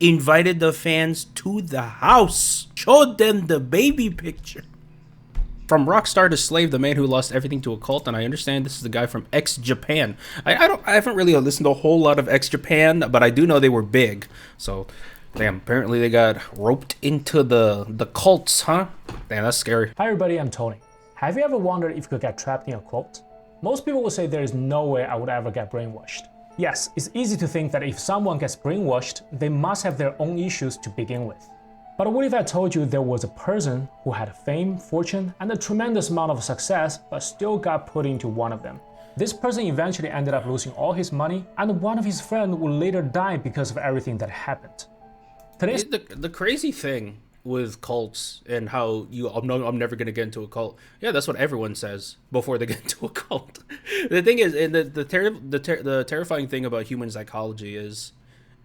invited the fans to the house, showed them the baby picture. From rock star to slave, the man who lost everything to a cult, and I understand this is the guy from X Japan. I haven't really listened to a whole lot of X Japan, but I do know they were big. So, damn, apparently they got roped into the cults, huh? Damn, that's scary. Hi everybody, I'm Tony. Have you ever wondered if you could get trapped in a cult? Most people will say there is no way I would ever get brainwashed. Yes, it's easy to think that if someone gets brainwashed, they must have their own issues to begin with. But what if I told you there was a person who had fame, fortune, and a tremendous amount of success, but still got put into one of them? This person eventually ended up losing all his money, and one of his friends would later die because of everything that happened. Today's The crazy thing with cults and how I'm never gonna get into a cult. Yeah, that's what everyone says before they get into a cult. The thing is, and the terrifying thing about human psychology is,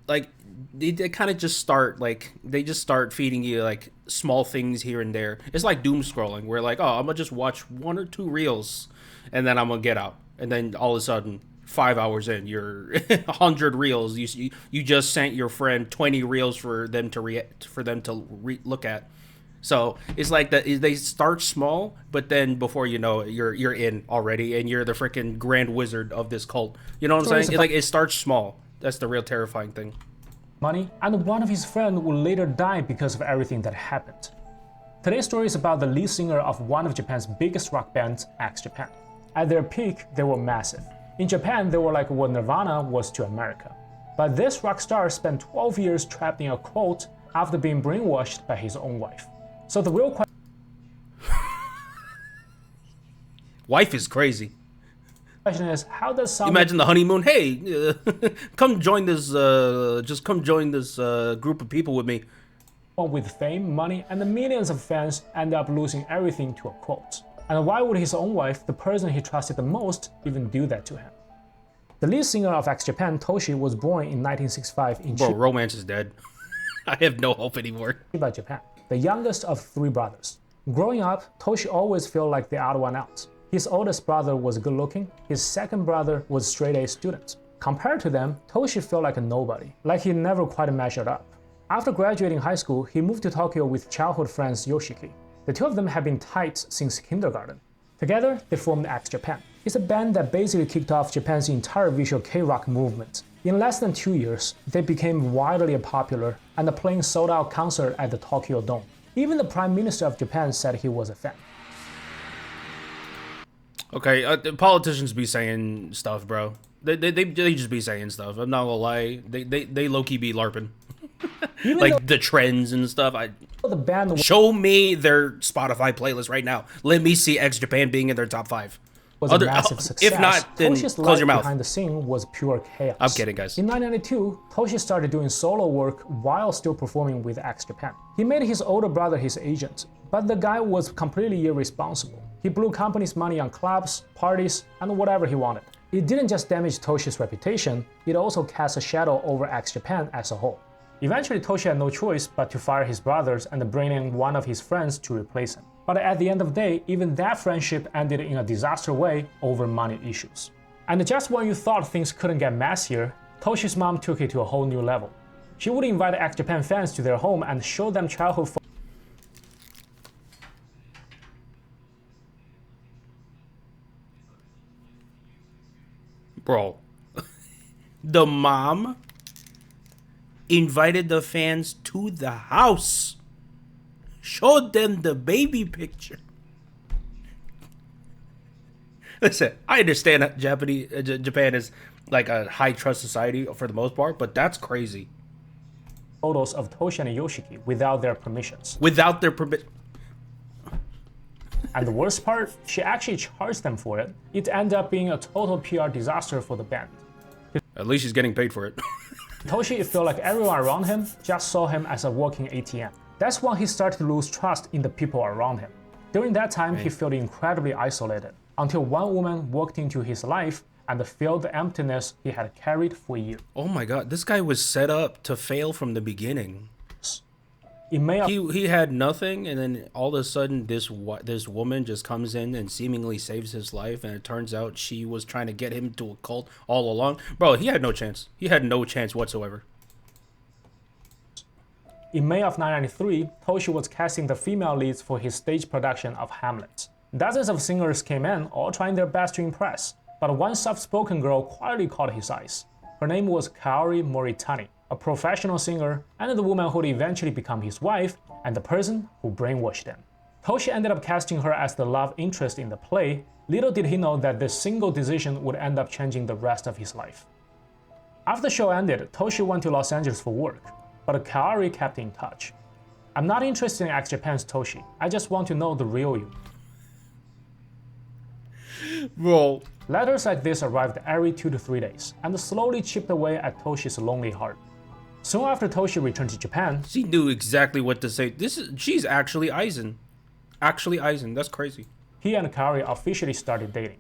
like, they kind of just start, like, they just start feeding you like small things here and there. It's like doom scrolling, where like, oh, I'm gonna just watch 1 or 2 reels, and then I'm gonna get out, and then all of a sudden, 5 hours in, you're 100 reels. You just sent your friend 20 reels for them to look at. So it's like that. They start small, but then before you know it, you're in already, and you're the freaking grand wizard of this cult. You know what I'm saying? It's like it starts small. That's the real terrifying thing. money, and one of his friends would later die because of everything that happened. Today's story is about the lead singer of one of Japan's biggest rock bands, X Japan. At their peak, they were massive. In Japan, they were like what Nirvana was to America. But this rock star spent 12 years trapped in a cult after being brainwashed by his own wife. So the real Wife is crazy. question is, how does someone Imagine the honeymoon. Hey, come join this. Just come join this group of people with me. with fame, money, and the millions of fans end up losing everything to a cult? And why would his own wife, the person he trusted the most, even do that to him? The lead singer of X Japan, Toshi, was born in 1965 in Bro, romance is dead. I have no hope anymore. Chiba, Japan, the youngest of 3 brothers. Growing up, Toshi always felt like the odd one out. His oldest brother was good looking, his second brother was straight A student. Compared to them, Toshi felt like a nobody, like he never quite measured up. After graduating high school, he moved to Tokyo with childhood friends Yoshiki. The two of them had been tight since kindergarten. Together, they formed X Japan. It's a band that basically kicked off Japan's entire visual K-rock movement. In less than 2 years, they became wildly popular and playing sold-out concert at the Tokyo Dome. Even the Prime Minister of Japan said he was a fan. Okay, politicians be saying stuff, bro. They just be saying stuff. I'm not gonna lie. They low-key be LARPing. Like the trends and stuff. The band Show me their Spotify playlist right now. Let me see X Japan being in their top 5. was a massive success. If not, then Toshi's close life your mouth. behind the scene was pure chaos. I'm kidding, guys. In 1992, Toshi started doing solo work while still performing with X Japan. He made his older brother his agent, but the guy was completely irresponsible. He blew company's money on clubs, parties, and whatever he wanted. It didn't just damage Toshi's reputation, it also cast a shadow over X Japan as a whole. Eventually, Toshi had no choice but to fire his brothers and bring in one of his friends to replace him. But at the end of the day, even that friendship ended in a disaster way over money issues. And just when you thought things couldn't get messier, Toshi's mom took it to a whole new level. She would invite X Japan fans to their home and show them childhood photos. Bro, the mom invited the fans to the house, showed them the baby picture. Listen, I understand that Japan is like a high trust society for the most part, but that's crazy. Photos of Toshi and Yoshiki without their permissions. Without their permission. And the worst part, she actually charged them for it. It ended up being a total PR disaster for the band. At least she's getting paid for it. Toshi felt like everyone around him just saw him as a walking ATM. That's when he started to lose trust in the people around him. During that time, he felt incredibly isolated, until one woman walked into his life and filled the emptiness he had carried for years. Oh my god, this guy was set up to fail from the beginning. It may have He had nothing, and then all of a sudden this woman just comes in and seemingly saves his life, and it turns out she was trying to get him to a cult all along. Bro, he had no chance. He had no chance whatsoever. In May of 1993, Toshi was casting the female leads for his stage production of Hamlet. Dozens of singers came in, all trying their best to impress, but one soft-spoken girl quietly caught his eyes. Her name was Kaori Moritani, a professional singer and the woman who would eventually become his wife and the person who brainwashed him. Toshi ended up casting her as the love interest in the play. Little did he know that this single decision would end up changing the rest of his life. After the show ended, Toshi went to Los Angeles for work, but Kaori kept in touch. "I'm not interested in X Japan's Toshi. I just want to know the real you." Bro. Letters like this arrived every 2 to 3 days and slowly chipped away at Toshi's lonely heart. Soon after Toshi returned to Japan, She knew exactly what to say. She's actually Aizen. Actually Aizen, that's crazy. he and Kaori officially started dating.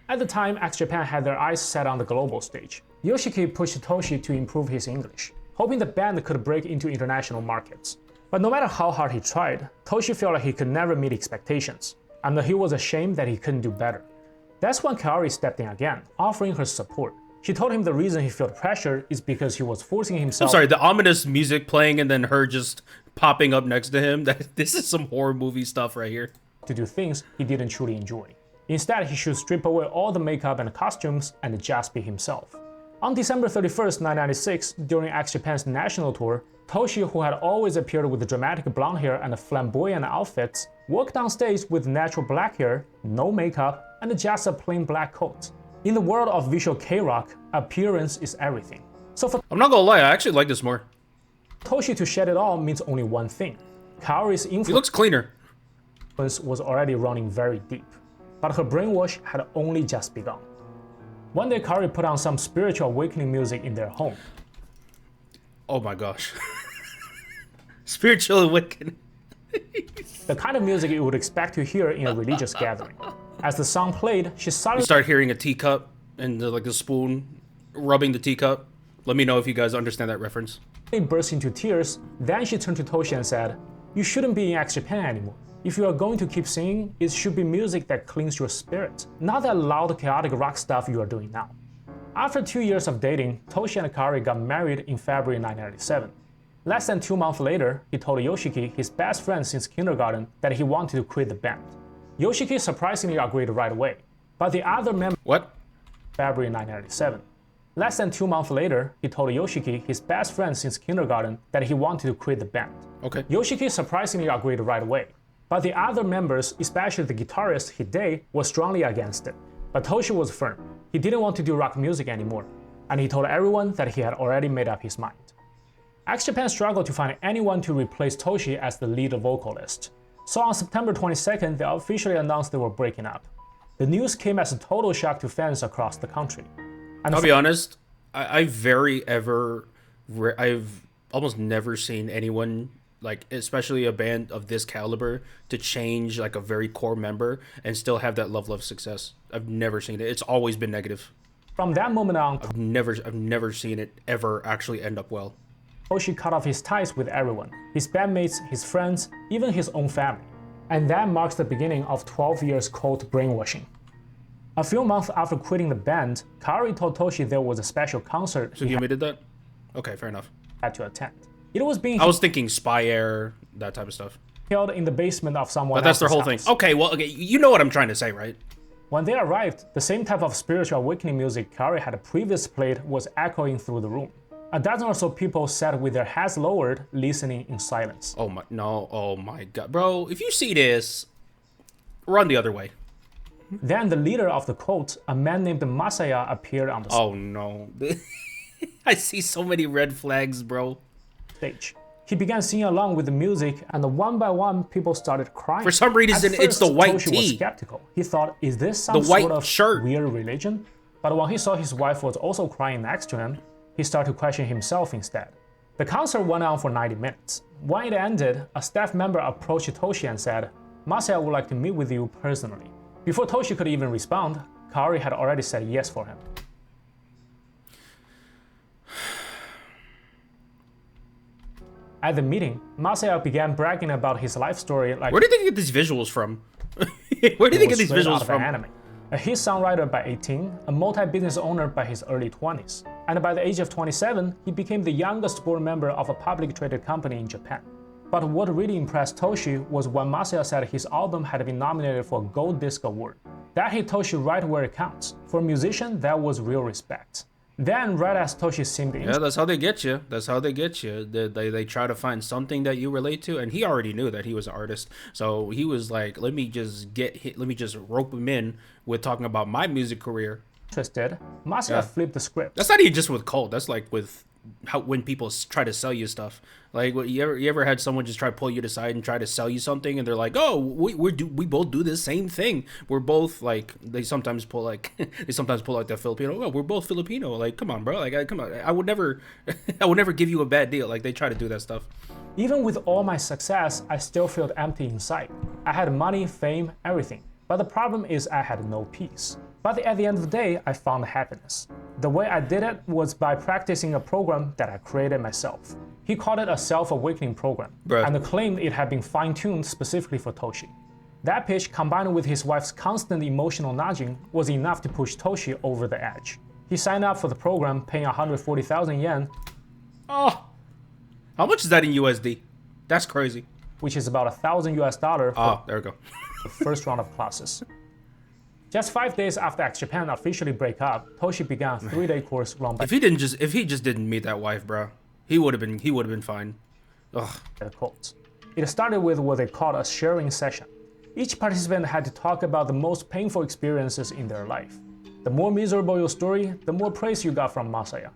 At the time, X Japan had their eyes set on the global stage. Yoshiki pushed Toshi to improve his English, hoping the band could break into international markets. But no matter how hard he tried, Toshi felt like he could never meet expectations, and he was ashamed that he couldn't do better. That's when Kaori stepped in again, offering her support. She told him the reason he felt pressure is because he was forcing I'm himself sorry, the ominous music playing and then her just popping up next to him. This is some horror movie stuff right here. to do things he didn't truly enjoy. Instead, he should strip away all the makeup and costumes and just be himself. On December 31st, 1996, during X Japan's national tour, Toshi, who had always appeared with dramatic blonde hair and flamboyant outfits, walked on stage with natural black hair, no makeup, and just a plain black coat. In the world of visual K-rock, appearance is everything. So for I'm not gonna lie, I actually like this more. Toshi to shed it all means only one thing. Kaori's He influence looks cleaner. was already running very deep, but her brainwash had only just begun. One day, Kaori put on some spiritual awakening music in their home. Oh my gosh. Spiritual awakening. The kind of music you would expect to hear in a religious gathering. As the song played, she You suddenly start hearing a teacup and like a spoon rubbing the teacup. Let me know if you guys understand that reference. burst into tears. Then she turned to Toshi and said, "You shouldn't be in X Japan anymore. If you are going to keep singing, it should be music that cleans your spirit, not that loud, chaotic rock stuff you are doing now." After 2 years of dating, Toshi and Kaori got married in February 1997. Less than 2 months later, he told Yoshiki, his best friend since kindergarten, that he wanted to quit the band. Yoshiki surprisingly agreed right away, but the other member What? February 1997. Less than 2 months later, he told Yoshiki, his best friend since kindergarten, that he wanted to quit the band. Okay. Yoshiki surprisingly agreed right away, but the other members, especially the guitarist Hide, was strongly against it. But Toshi was firm. He didn't want to do rock music anymore, and he told everyone that he had already made up his mind. X Japan struggled to find anyone to replace Toshi as the lead vocalist. So on September 22nd, they officially announced they were breaking up. The news came as a total shock to fans across the country. And I'll be honest, I've almost never seen anyone, like especially a band of this caliber, to change like a very core member and still have that level of success. I've never seen it. It's always been negative. from that moment on, I've never seen it ever actually end up well. Toshi cut off his ties with everyone, his bandmates, his friends, even his own family. And that marks the beginning of 12 years cult brainwashing. A few months after quitting the band, Kaori told Toshi there was a special concert So he you did that? Okay, fair enough. had to attend. It was being I was thinking Spy Air, that type of stuff. held in the basement of someone But that's their else's whole house. thing. Okay, well, okay, you know what I'm trying to say, right? When they arrived, the same type of spiritual awakening music Kaori had previously played was echoing through the room. A dozen or so people sat with their heads lowered, listening in silence. Oh my god. Bro, if you see this, run the other way. Then the leader of the cult, a man named Masaya, appeared on the Oh no. I see so many red flags, bro. stage. He began singing along with the music, and one by one, people started crying. For some reason, At it's the first, white Toshi was tee. skeptical. He thought, is this some The white sort of shirt. weird religion? But when he saw his wife was also crying next to him, he started to question himself instead. The concert went on for 90 minutes. When it ended, a staff member approached Toshi and said, "Masaya would like to meet with you personally." Before Toshi could even respond, Kaori had already said yes for him. At the meeting, Masaya began bragging about his life story like Where do you think you get these visuals from? Where do you think you get these straight out visuals of an from? anime. A hit songwriter by 18, a multi-business owner by his early 20s, and by the age of 27, he became the youngest board member of a publicly traded company in Japan. But what really impressed Toshi was when Masaya said his album had been nominated for a Gold Disc Award. That hit Toshi right where it counts. For a musician, that was real respect. Then, right as Toshi seemed Yeah, that's how they get you. That's how they get you. They try to find something that you relate to, and he already knew that he was an artist. So he was like, let me just rope him in with talking about my music career. Interested, Masaya flipped the script. That's not even just with cult. That's like with when people try to sell you stuff. Like, you ever had someone just try to pull you aside and try to sell you something, and they're like, "Oh, we both do the same thing. We're both like." They sometimes pull like the Filipino. Oh, we're both Filipino. Like, come on, bro. Like, come on. I would never give you a bad deal. Like, they try to do that stuff. Even with all my success, I still felt empty inside. I had money, fame, everything. But the problem is I had no peace. But at the end of the day, I found happiness. The way I did it was by practicing a program that I created myself. He called it a self-awakening program, and claimed it had been fine-tuned specifically for Toshi. That pitch, combined with his wife's constant emotional nudging, was enough to push Toshi over the edge. He signed up for the program, paying 140,000 yen. Oh, how much is that in USD? That's crazy. Which is about $1,000 for there we go. the first round of classes. Just 5 days after X Japan officially break up, Toshi began a 3-day course run by If he just didn't meet that wife, bro, he would have been fine. Ugh. the cults. It started with what they called a sharing session. Each participant had to talk about the most painful experiences in their life. The more miserable your story, the more praise you got from Masaya.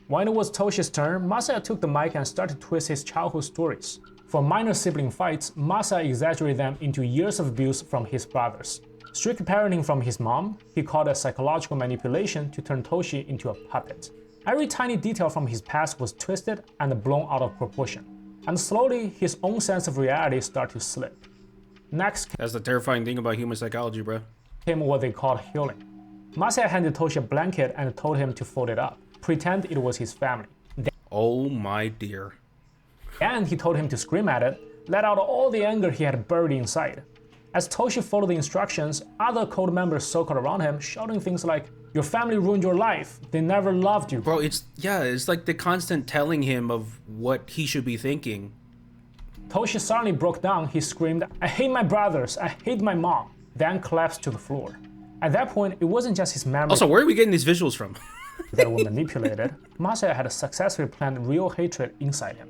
When it was Toshi's turn, Masaya took the mic and started to twist his childhood stories. For minor sibling fights, Masaya exaggerated them into years of abuse from his brothers. Strict parenting from his mom, he called it psychological manipulation to turn Toshi into a puppet. Every tiny detail from his past was twisted and blown out of proportion. And slowly, his own sense of reality started to slip. Next That's the terrifying thing about human psychology, bro. came what they called healing. Masaya handed Toshi a blanket and told him to fold it up, pretend it was his family. Oh my dear. And he told him to scream at it, let out all the anger he had buried inside. As Toshi followed the instructions, other cult members circled around him, shouting things like, "Your family ruined your life. They never loved you." Bro, it's like the constant telling him of what he should be thinking. Toshi suddenly broke down. He screamed, "I hate my brothers. I hate my mom." Then collapsed to the floor. At that point, it wasn't just his memory Also, where are we getting these visuals from? that were manipulated. Masaya had successfully planted real hatred inside him.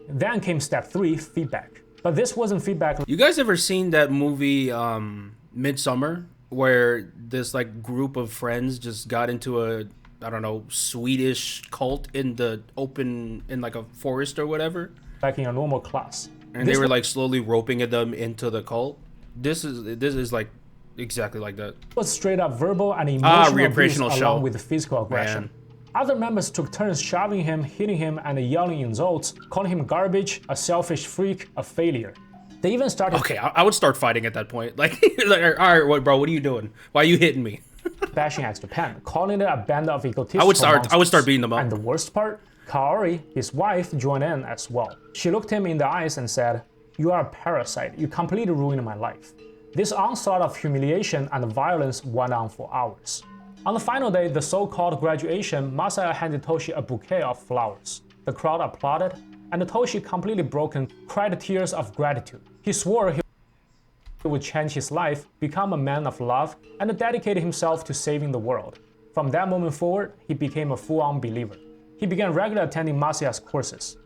Then came step 3, feedback. But this wasn't feedback. You guys ever seen that movie Midsummer, where this like group of friends just got into a, I don't know, Swedish cult in like a forest or whatever? Like in a normal class. And they were like slowly roping them into the cult. This is like exactly like that. It was straight up verbal and emotional abuse recreational along with physical aggression. Man. Other members took turns shoving him, hitting him, and yelling insults, calling him garbage, a selfish freak, a failure. They even started Okay, I would start fighting at that point. Like, all right, bro, what are you doing? Why are you hitting me? bashing X Japan, calling it a band of egotistical I would start beating them up. And the worst part, Kaori, his wife, joined in as well. She looked him in the eyes and said, "You are a parasite. You completely ruined my life." This onslaught of humiliation and violence went on for hours. On the final day, the so-called graduation, Masaya handed Toshi a bouquet of flowers. The crowd applauded, and Toshi, completely broken, cried tears of gratitude. He swore he would change his life, become a man of love, and dedicate himself to saving the world. From that moment forward, he became a full-on believer. He began regularly attending Masaya's courses.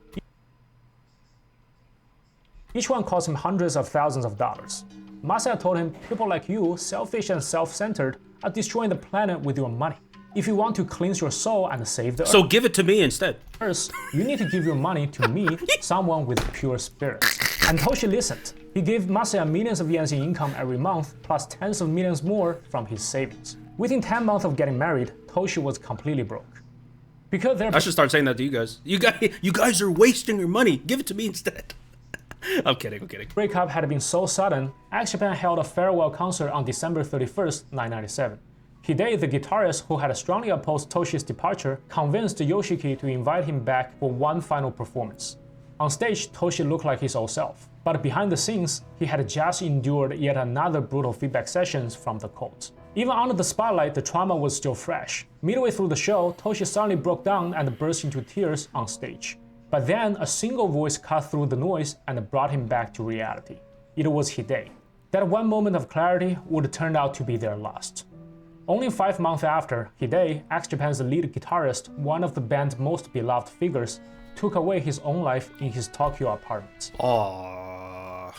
Each one cost him hundreds of thousands of dollars. Masaya told him, "People like you, selfish and self-centered, are destroying the planet with your money. If you want to cleanse your soul and save the So give it to me instead. First, you need to give your money to me, someone with pure spirits." And Toshi listened. He gave Masaya millions of yens in income every month, plus tens of millions more from his savings. Within 10 months of getting married, Toshi was completely broke. Because their I should start saying that to you guys. You guys are wasting your money. Give it to me instead. I'm kidding. breakup had been so sudden, X Japan held a farewell concert on December 31st, 1997. Hide, the guitarist who had strongly opposed Toshi's departure, convinced Yoshiki to invite him back for one final performance. On stage, Toshi looked like his old self, but behind the scenes, he had just endured yet another brutal feedback sessions from the cult. Even under the spotlight, the trauma was still fresh. Midway through the show, Toshi suddenly broke down and burst into tears on stage. But then a single voice cut through the noise and brought him back to reality. It was Hide. That one moment of clarity would turn out to be their last. Only 5 months after, Hide, X Japan's lead guitarist, one of the band's most beloved figures, took away his own life in his Tokyo apartment. Aww.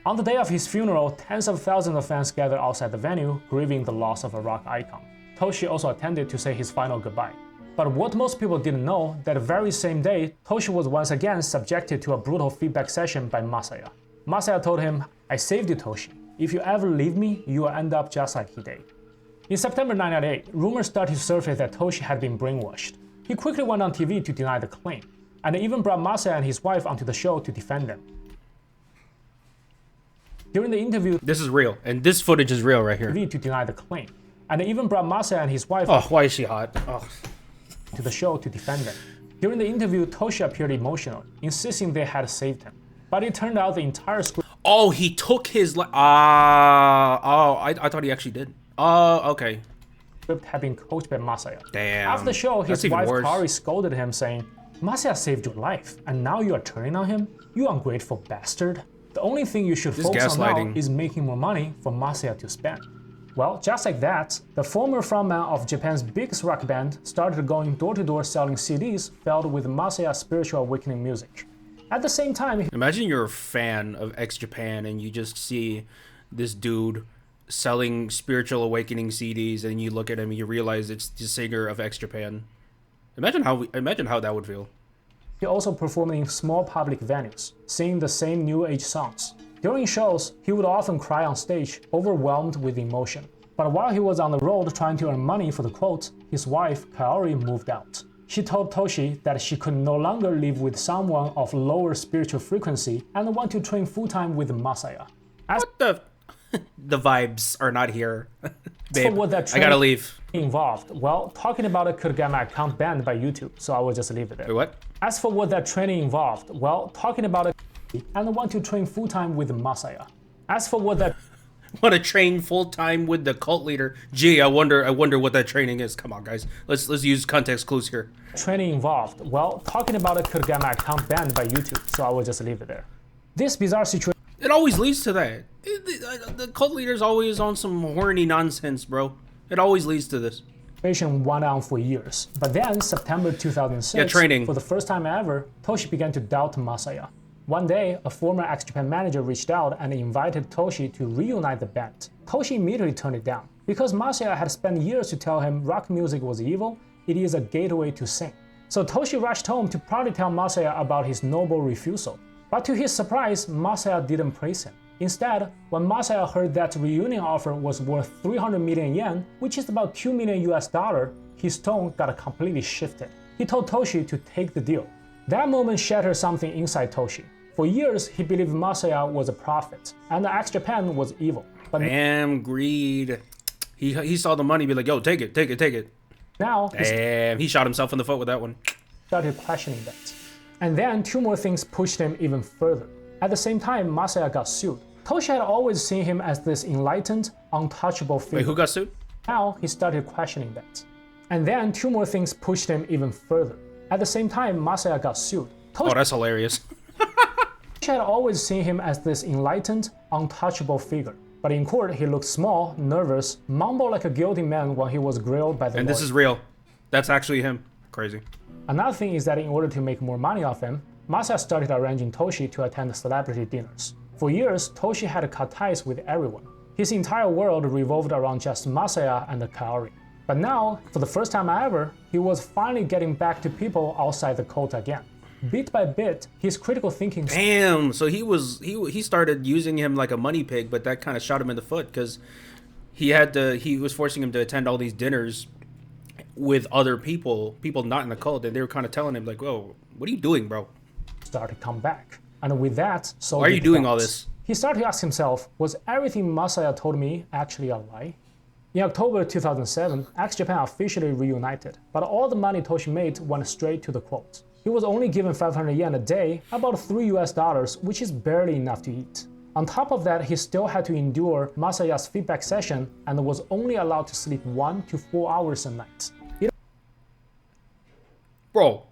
On the day of his funeral, tens of thousands of fans gathered outside the venue, grieving the loss of a rock icon. Toshi also attended to say his final goodbye. But what most people didn't know, that very same day, Toshi was once again subjected to a brutal feedback session by Masaya. Masaya told him, "I saved you, Toshi. If you ever leave me, you will end up just like Hide." In September 1998, rumors started to surface that Toshi had been brainwashed. He quickly went on TV to deny the claim, and even brought Masaya and his wife onto the show to defend them. During the interview, This is real, and this footage is real right here. to deny the claim, and even brought Masaya and his wife Oh, why is she hot? Oh. to the show to defend them. During the interview, Toshi appeared emotional, insisting they had saved him. But it turned out the entire script Oh, he took his I thought he actually did. Oh, okay. had been coached by Masaya. Damn. After the show, his That's even wife worse. Kaori scolded him, saying, "Masaya saved your life, and now you are turning on him? You ungrateful bastard. The only thing you should focus on now gaslighting. is making more money for Masaya to spend." Well, just like that, the former frontman of Japan's biggest rock band started going door-to-door selling CDs filled with Masaya's spiritual awakening music. At the same time, Imagine you're a fan of X Japan and you just see this dude selling spiritual awakening CDs, and you look at him and you realize it's the singer of X Japan. Imagine how that would feel. he also performed in small public venues, singing the same new age songs. During shows, he would often cry on stage, overwhelmed with emotion. But while he was on the road trying to earn money for the quote, his wife, Kaori, moved out. She told Toshi that she could no longer live with someone of lower spiritual frequency and want to train full-time with Masaya. As What the? The vibes are not here. Babe, what that I gotta leave. involved, well, talking about it could get my account banned by YouTube, so I will just leave it there. Wait, what? As for what that training involved, well, talking about it and want to train full-time with Masaya. As for what that Want to train full time with the cult leader? Gee, I wonder what that training is. Come on, guys. Let's use context clues here. training involved, well, talking about it could get my account banned by YouTube, so I will just leave it there. This bizarre situation It always leads to that. The cult leader's always on some horny nonsense, bro. It always leads to this. went on for years. But then, September 2006, Yeah, training. for the first time ever, Toshi began to doubt Masaya. One day, a former X Japan manager reached out and invited Toshi to reunite the band. Toshi immediately turned it down, because Masaya had spent years to tell him rock music was evil, it is a gateway to sin. So Toshi rushed home to proudly tell Masaya about his noble refusal. But to his surprise, Masaya didn't praise him. Instead, when Masaya heard that reunion offer was worth 300 million yen, which is about $2 million US, his tone got completely shifted. He told Toshi to take the deal. That moment shattered something inside Toshi. For years, he believed Masaya was a prophet, and X Japan was evil. But Damn, greed. He saw the money, be like, yo, take it. now, he Damn, he shot himself in the foot with that one. started questioning that. And then two more things pushed him even further. At the same time, Masaya got sued. Toshi had always seen him as this enlightened, untouchable figure. Wait, who got sued? Now he started questioning that. And then two more things pushed him even further. At the same time, Masaya got sued. Oh, that's hilarious. Toshi had always seen him as this enlightened, untouchable figure. But in court, he looked small, nervous, mumbled like a guilty man when he was grilled by the And this lawyer. is real. That's actually him. Crazy. Another thing is that in order to make more money off him, Masaya started arranging Toshi to attend celebrity dinners. For years, Toshi had cut ties with everyone. His entire world revolved around just Masaya and Kaori. But now, for the first time ever, he was finally getting back to people outside the cult again. Bit by bit, his critical thinking Damn. So he started using him like a money pig, but that kind of shot him in the foot because he was forcing him to attend all these dinners with other people not in the cult, and they were kind of telling him like, "Whoa, what are you doing, bro? started to come back. And with that, so Why are you did doing all doubts. this?" He started to ask himself, was everything Masaya told me actually a lie? In October 2007, X Japan officially reunited, but all the money Toshi made went straight to the quote. He was only given 500 yen a day, about $3 US, which is barely enough to eat. On top of that, he still had to endure Masaya's feedback session and was only allowed to sleep 1 to 4 hours a night. Bro.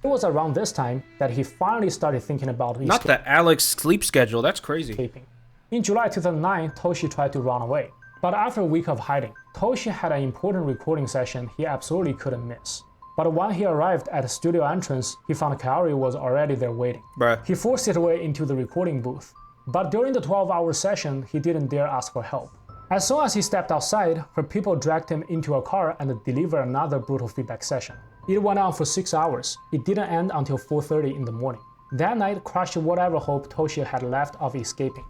It was around this time that he finally started thinking about Not the Alex sleep schedule, that's crazy. escaping. In July 2009, Toshi tried to run away. But after a week of hiding, Toshi had an important recording session he absolutely couldn't miss. But when he arrived at the studio entrance, he found Kaori was already there waiting. Bruh. He forced his way into the recording booth. But during the 12-hour session, he didn't dare ask for help. As soon as he stepped outside, her people dragged him into a car and delivered another brutal feedback session. It went on for 6 hours. It didn't end until 4:30 in the morning. That night crushed whatever hope Toshi had left of escaping.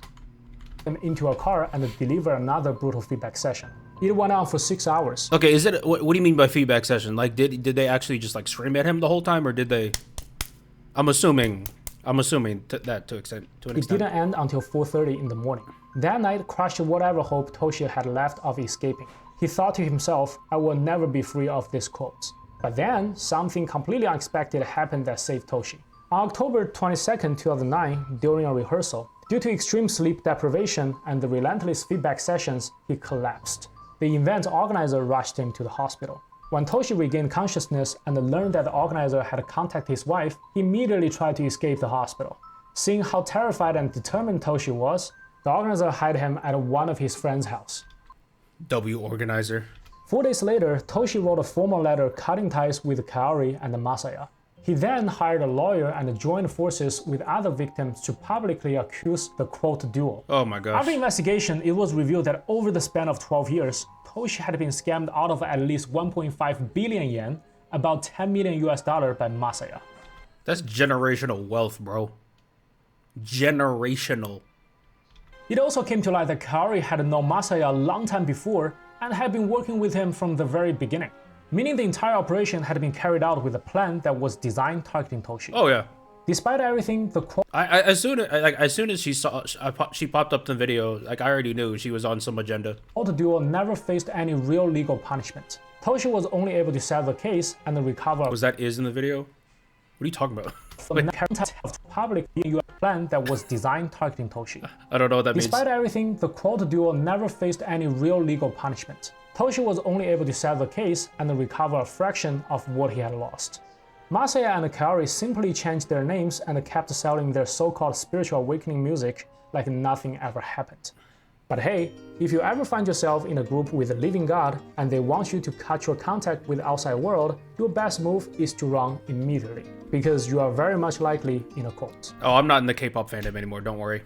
Him into a car and deliver another brutal feedback session. It went on for 6 hours. Okay, is it what do you mean by feedback session? Like did they actually just like scream at him the whole time, or did they? I'm assuming that to an extent. It didn't end until 4:30 in the morning. That night crushed whatever hope Toshi had left of escaping. He thought to himself, I will never be free of this quote. But then, something completely unexpected happened that saved Toshi. On October 22, 2009, during a rehearsal, due to extreme sleep deprivation and the relentless feedback sessions, he collapsed. The event organizer rushed him to the hospital. When Toshi regained consciousness and learned that the organizer had contacted his wife, he immediately tried to escape the hospital. Seeing how terrified and determined Toshi was, the organizer hid him at one of his friend's house. W organizer. 4 days later, Toshi wrote a formal letter cutting ties with Kaori and Masaya. He then hired a lawyer and joined forces with other victims to publicly accuse the quote duo. Oh my gosh. After investigation, it was revealed that over the span of 12 years, Toshi had been scammed out of at least 1.5 billion yen, about $10 million by Masaya. That's generational wealth, bro. Generational. It also came to light that Kaori had known Masaya a long time before and had been working with him from the very beginning, meaning the entire operation had been carried out with a plan that was designed targeting Toshi. Oh yeah. Despite everything, the quote As soon as she popped up the video, like I already knew she was on some agenda. duo never faced any real legal punishment. Toshi was only able to settle the case and recover Was that in the video? What are you talking about? from the public plan that was designed targeting Toshi. I don't know what that means. Despite everything, the quote duo never faced any real legal punishment. Toshi was only able to settle the case and recover a fraction of what he had lost. Masaya and Kaori simply changed their names and kept selling their so-called spiritual awakening music like nothing ever happened. But hey, if you ever find yourself in a group with a living god and they want you to cut your contact with the outside world, your best move is to run immediately, because you are very much likely in a cult. Oh, I'm not in the K-pop fandom anymore, don't worry.